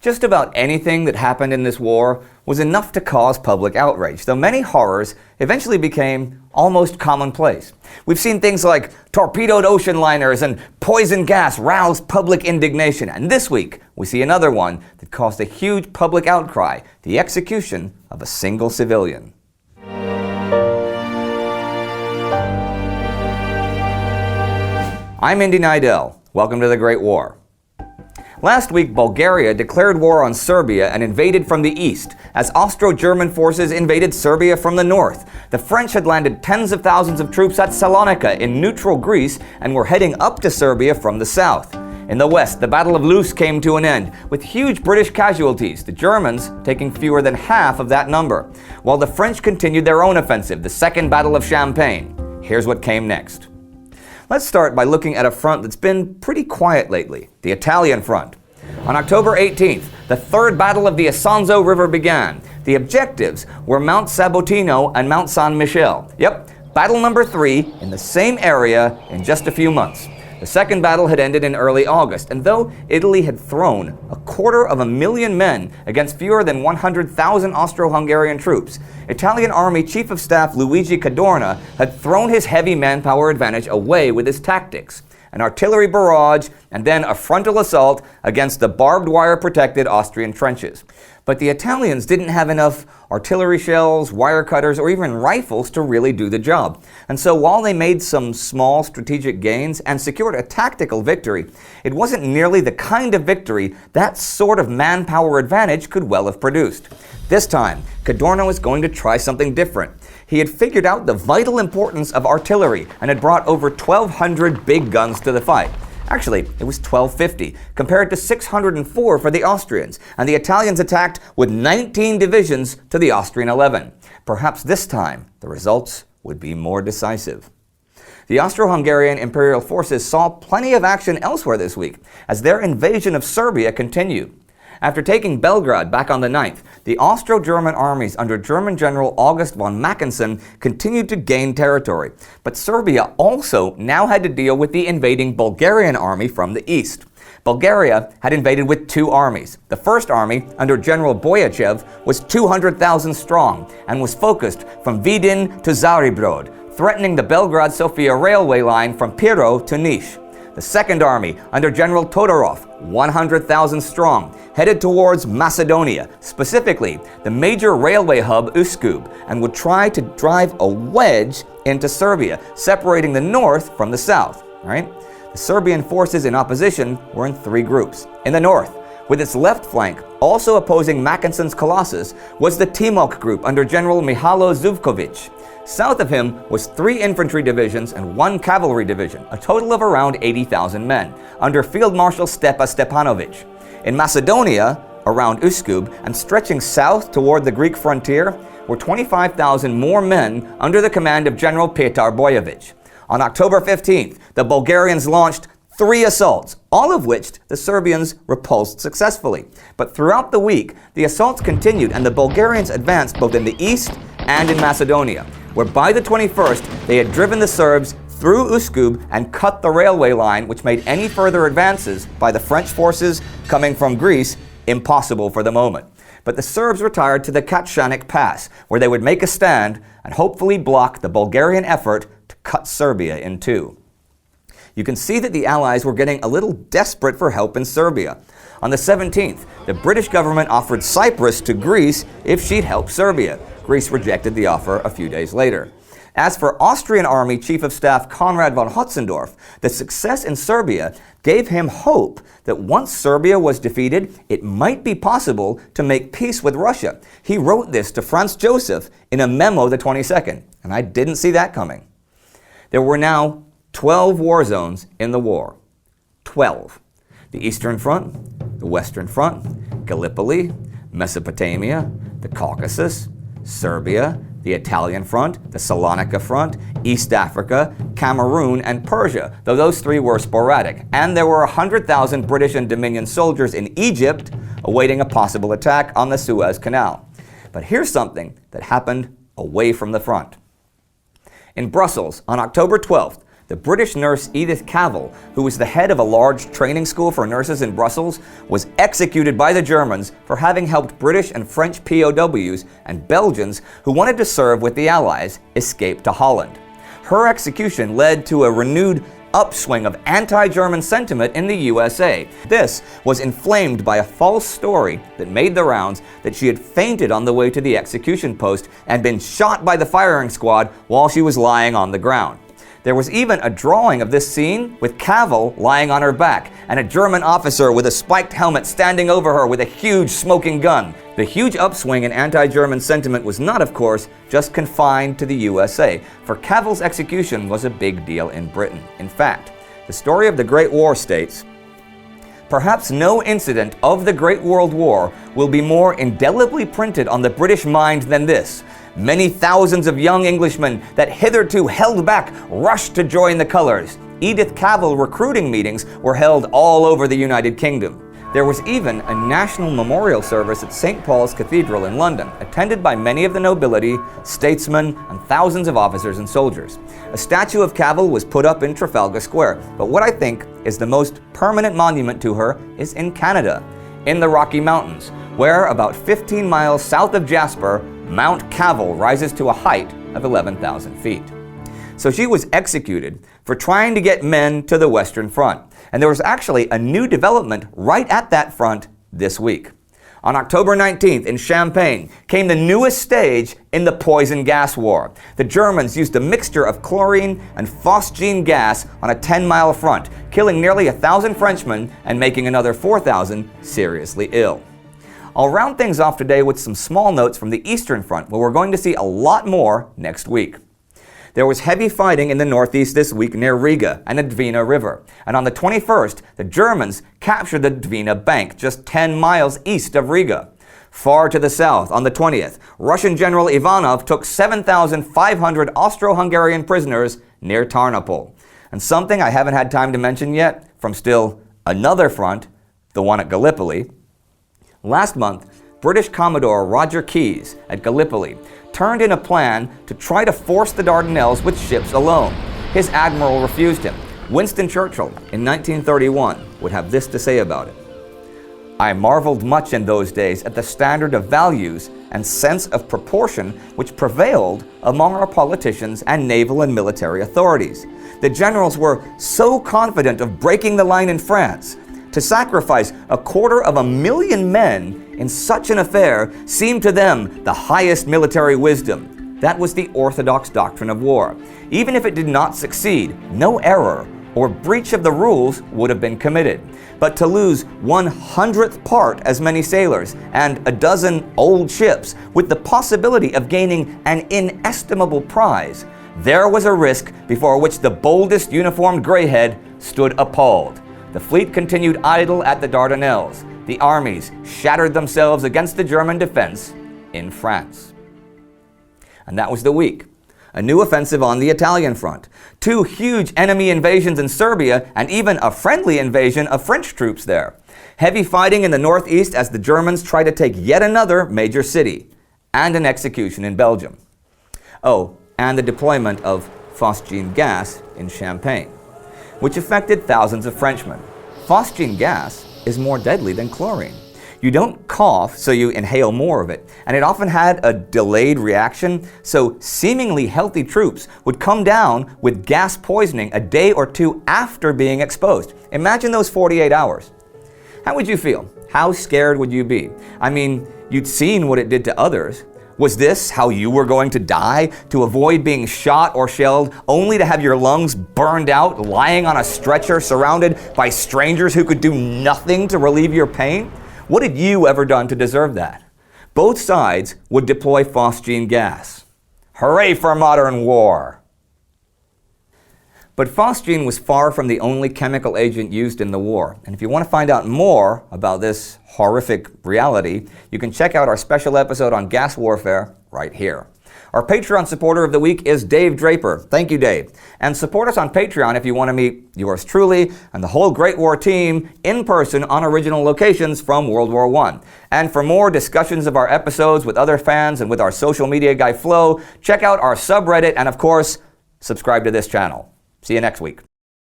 Just about anything that happened in this war was enough to cause public outrage, though many horrors eventually became almost commonplace. We've seen things like torpedoed ocean liners and poison gas rouse public indignation, and this week we see another one that caused a huge public outcry, the execution of a single civilian. I'm Indy Nidell. Welcome to the Great War. Last week, Bulgaria declared war on Serbia and invaded from the east, as Austro-German forces invaded Serbia from the north. The French had landed tens of thousands of troops at Salonika in neutral Greece and were heading up to Serbia from the south. In the west, the Battle of Loos came to an end, with huge British casualties, the Germans taking fewer than half of that number, while the French continued their own offensive, the Second Battle of Champagne. Here's what came next. Let's start by looking at a front that's been pretty quiet lately, the Italian front. On October 18th, the Third Battle of the Isonzo River began. The objectives were Mount Sabotino and Mount San Michele. Yep, battle number 3 in the same area in just a few months. The second battle had ended in early August, and though Italy had thrown 250,000 men against fewer than 100,000 Austro-Hungarian troops, Italian Army Chief of Staff Luigi Cadorna had thrown his heavy manpower advantage away with his tactics. An artillery barrage, and then a frontal assault against the barbed wire protected Austrian trenches. But the Italians didn't have enough artillery shells, wire cutters, or even rifles to really do the job. And so while they made some small strategic gains and secured a tactical victory, it wasn't nearly the kind of victory that sort of manpower advantage could well have produced. This time, Cadorna was going to try something different. He had figured out the vital importance of artillery and had brought over 1,200 big guns to the fight. Actually, it was 1,250, compared to 604 for the Austrians, and the Italians attacked with 19 divisions to the Austrian 11. Perhaps this time, the results would be more decisive. The Austro-Hungarian imperial forces saw plenty of action elsewhere this week, as their invasion of Serbia continued. After taking Belgrade back on the 9th, the Austro-German armies under German General August von Mackensen continued to gain territory. But Serbia also now had to deal with the invading Bulgarian army from the east. Bulgaria had invaded with 2 armies. The first army, under General Boyachev, was 200,000 strong and was focused from Vidin to Zaribrod, threatening the Belgrade-Sofia railway line from Piro to Niš. The Second Army, under General Todorov, 100,000 strong, headed towards Macedonia, specifically the major railway hub Uskub, and would try to drive a wedge into Serbia, separating the north from the south. Right? The Serbian forces in opposition were in 3 groups. In the north, with its left flank, also opposing Mackensen's Colossus, was the Timok group under General Mihajlo Zuvkovic. South of him was 3 infantry divisions and 1 cavalry division, a total of around 80,000 men, under Field Marshal Stepa Stepanovic. In Macedonia, around Uskub, and stretching south toward the Greek frontier, were 25,000 more men under the command of General Petar Bojovic. On October 15th, the Bulgarians launched 3 assaults, all of which the Serbians repulsed successfully. But throughout the week, the assaults continued and the Bulgarians advanced both in the east and in Macedonia, where by the 21st, they had driven the Serbs through Uskub and cut the railway line, which made any further advances by the French forces coming from Greece impossible for the moment. But the Serbs retired to the Katshanik Pass, where they would make a stand and hopefully block the Bulgarian effort to cut Serbia in 2. You can see that the Allies were getting a little desperate for help in Serbia. On the 17th, the British government offered Cyprus to Greece if she'd help Serbia. Greece rejected the offer a few days later. As for Austrian Army Chief of Staff Konrad von Hotzendorf, the success in Serbia gave him hope that once Serbia was defeated, it might be possible to make peace with Russia. He wrote this to Franz Joseph in a memo the 22nd, and I didn't see that coming. There were now 12 war zones in the war. 12. The Eastern Front, the Western Front, Gallipoli, Mesopotamia, the Caucasus, Serbia, the Italian Front, the Salonika Front, East Africa, Cameroon, and Persia, though those 3 were sporadic. And there were 100,000 British and Dominion soldiers in Egypt awaiting a possible attack on the Suez Canal. But here's something that happened away from the front. In Brussels, on October 12th, The British nurse Edith Cavell, who was the head of a large training school for nurses in Brussels, was executed by the Germans for having helped British and French POWs and Belgians who wanted to serve with the Allies escape to Holland. Her execution led to a renewed upswing of anti-German sentiment in the USA. This was inflamed by a false story that made the rounds that she had fainted on the way to the execution post and been shot by the firing squad while she was lying on the ground. There was even a drawing of this scene with Cavell lying on her back and a German officer with a spiked helmet standing over her with a huge smoking gun. The huge upswing in anti-German sentiment was not, of course, just confined to the USA, for Cavell's execution was a big deal in Britain. In fact, the story of the Great War states, "Perhaps no incident of the Great World War will be more indelibly printed on the British mind than this. Many thousands of young Englishmen that hitherto held back rushed to join the colors. Edith Cavell recruiting meetings were held all over the United Kingdom." There was even a national memorial service at St. Paul's Cathedral in London, attended by many of the nobility, statesmen, and thousands of officers and soldiers. A statue of Cavell was put up in Trafalgar Square, but what I think is the most permanent monument to her is in Canada, in the Rocky Mountains, where about 15 miles south of Jasper, Mount Cavell rises to a height of 11,000 feet. So she was executed for trying to get men to the Western Front. And there was actually a new development right at that front this week. On October 19th in Champagne came the newest stage in the poison gas war. The Germans used a mixture of chlorine and phosgene gas on a 10-mile front, killing nearly 1,000 Frenchmen and making another 4,000 seriously ill. I'll round things off today with some small notes from the Eastern Front, where we're going to see a lot more next week. There was heavy fighting in the northeast this week near Riga and the Dwina River. And on the 21st, the Germans captured the Dwina Bank, just 10 miles east of Riga. Far to the south, on the 20th, Russian General Ivanov took 7,500 Austro-Hungarian prisoners near Tarnopol. And something I haven't had time to mention yet, from still another front, the one at Gallipoli. Last month, British Commodore Roger Keyes at Gallipoli turned in a plan to try to force the Dardanelles with ships alone. His admiral refused him. Winston Churchill, in 1931, would have this to say about it. "I marveled much in those days at the standard of values and sense of proportion which prevailed among our politicians and naval and military authorities. The generals were so confident of breaking the line in France. To sacrifice 250,000 men in such an affair seemed to them the highest military wisdom. That was the orthodox doctrine of war. Even if it did not succeed, no error or breach of the rules would have been committed. But to lose 1/100th part as many sailors and a dozen old ships with the possibility of gaining an inestimable prize, there was a risk before which the boldest uniformed greyhead stood appalled. The fleet continued idle at the Dardanelles. The armies shattered themselves against the German defense in France." And that was the week. A new offensive on the Italian front. 2 huge enemy invasions in Serbia and even a friendly invasion of French troops there. Heavy fighting in the northeast as the Germans try to take yet another major city. And an execution in Belgium. Oh, and the deployment of phosgene gas in Champagne, which affected thousands of Frenchmen. Phosgene gas is more deadly than chlorine. You don't cough, so you inhale more of it, and it often had a delayed reaction, so seemingly healthy troops would come down with gas poisoning a day or 2 after being exposed. Imagine those 48 hours. How would you feel? How scared would you be? I mean, you'd seen what it did to others. Was this how you were going to die, to avoid being shot or shelled, only to have your lungs burned out, lying on a stretcher surrounded by strangers who could do nothing to relieve your pain? What had you ever done to deserve that? Both sides would deploy phosgene gas. Hooray for modern war! But phosgene was far from the only chemical agent used in the war. And if you want to find out more about this horrific reality, you can check out our special episode on gas warfare right here. Our Patreon supporter of the week is Dave Draper. Thank you, Dave. And support us on Patreon if you want to meet yours truly and the whole Great War team in person on original locations from World War I. And for more discussions of our episodes with other fans and with our social media guy Flo, check out our subreddit and, of course, subscribe to this channel. See you next week.